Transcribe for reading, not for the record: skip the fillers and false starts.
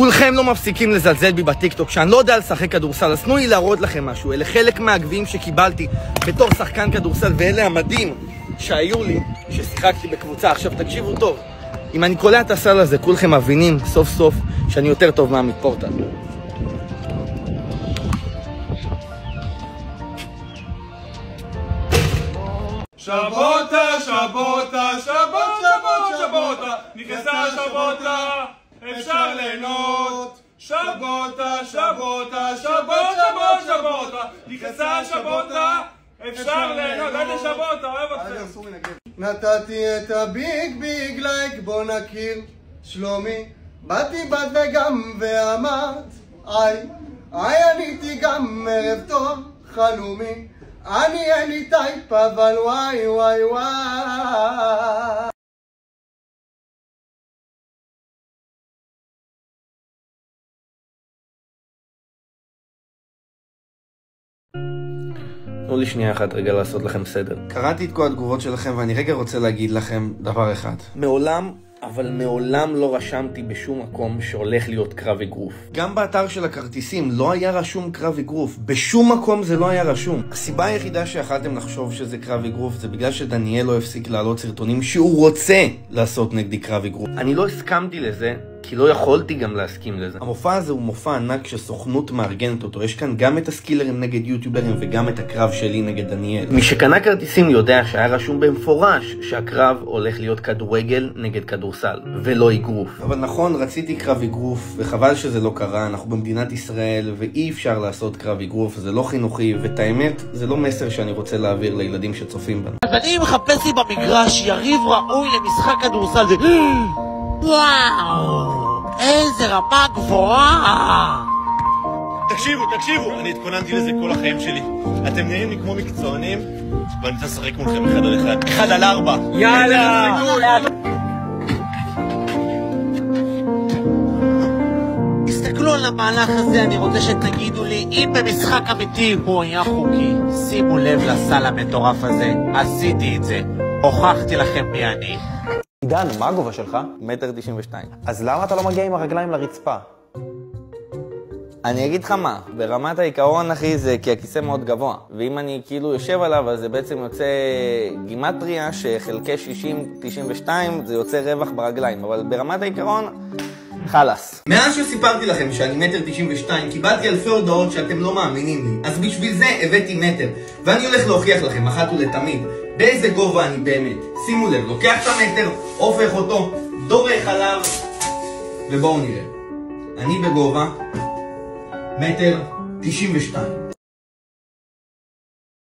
כולכם לא מפסיקים לזלזל בי בטיקטוק שאני לא יודע לשחק כדורסל, אז תנו לי להראות לכם משהו. אלה חלק מהגביעים שקיבלתי בתור שחקן כדורסל, ואלה המדים שהיו לי ששיחקתי בקבוצה. עכשיו תקשיבו טוב, אם אני קולע את הסל הזה, כולכם מבינים סוף סוף שאני יותר טוב מעמית פורטל. שבוטה, שבוטה, שבוט, שבוט, שבוטה, נכנסה שבוטה, אפשר ליהנות. שבוטה, שבוטה, שבוט, שבוט, שבוטה, נכנסה שבוטה, אפשר ליהנות. איזה שבוטה, אוהב אתכם. נתתי את הביג ביג לייק, בוא נכיר שלומי. באתי בת וגם ואמרת איי עניתי גם ערב טוב חלומי. אני אין לי טייפ אבל וואי וואי וואי. תנו לי שנייה אחת רגע לעשות לכם סדר. קראתי את כל התגובות שלכם ואני רגע רוצה להגיד לכם דבר אחד. מעולם, אבל מעולם לא רשמתי בשום מקום שהולך להיות קרב אגרוף. גם באתר של הכרטיסים לא היה רשום קרב אגרוף. בשום מקום זה לא היה רשום. הסיבה היחידה שיכלתם לחשוב שזה קרב אגרוף זה בגלל שדניאל לא הפסיק להעלות סרטונים שהוא רוצה לעשות נגדי קרב אגרוף. אני לא הסכמתי לזה, כי לא יכולתי גם להסכים לזה. המופע הזה הוא מופע ענק שסוכנות מארגנת אותו. יש כאן גם את הסקילרים נגד יוטיוברים וגם את הקרב שלי נגד דניאל. מי שקנה כרטיסים יודע שהיה רשום במפורש שהקרב הולך להיות כדורגל נגד כדורסל, ולא אגרוף. אבל נכון, רציתי קרב אגרוף, וחבל שזה לא קרה. אנחנו במדינת ישראל, ואי אפשר לעשות קרב אגרוף, זה לא חינוכי, ואת האמת, זה לא מסר שאני רוצה להעביר לילדים שצופים בנו. אז אני מחפש לי במגרש יריב ראוי למשחק כדורסל. זה וואו, איזה רמה גבוהה. תקשיבו, אני התכוננתי לזה כל החיים שלי. אתם נראים לי כמו מקצוענים, ואני רוצה לשחק מולכם 1-1. 1-4. יאללה. תסתכלו על המהלך הזה, אני רוצה שתגידו לי אם במשחק אמיתי הוא היה חוקי. שימו לב לסל המטורף הזה, עשיתי את זה, הוכחתי לכם מי אני. עידן, מה הגובה שלך? 1.92 מטר. אז למה אתה לא מגיע עם הרגליים לרצפה? אני אגיד לך מה, ברמת העיקרון אחי זה כי הכיסא מאוד גבוה, ואם אני כאילו יושב עליו אז זה בעצם יוצא גימטריה שחלקי 60-92 זה יוצא רווח ברגליים, אבל ברמת העיקרון חלס. מאז שסיפרתי לכם שאני 1.92 מטר קיבלתי אלפי הודעות שאתם לא מאמינים לי, אז בשביל זה הבאתי מטר, ואני הולך להוכיח לכם אחת ולתמיד באיזה גובה אני באמת. שימו לב, לוקח את המטר, הופך אותו, דורך עליו, ובואו נראה. אני בגובה 1.92 מטר.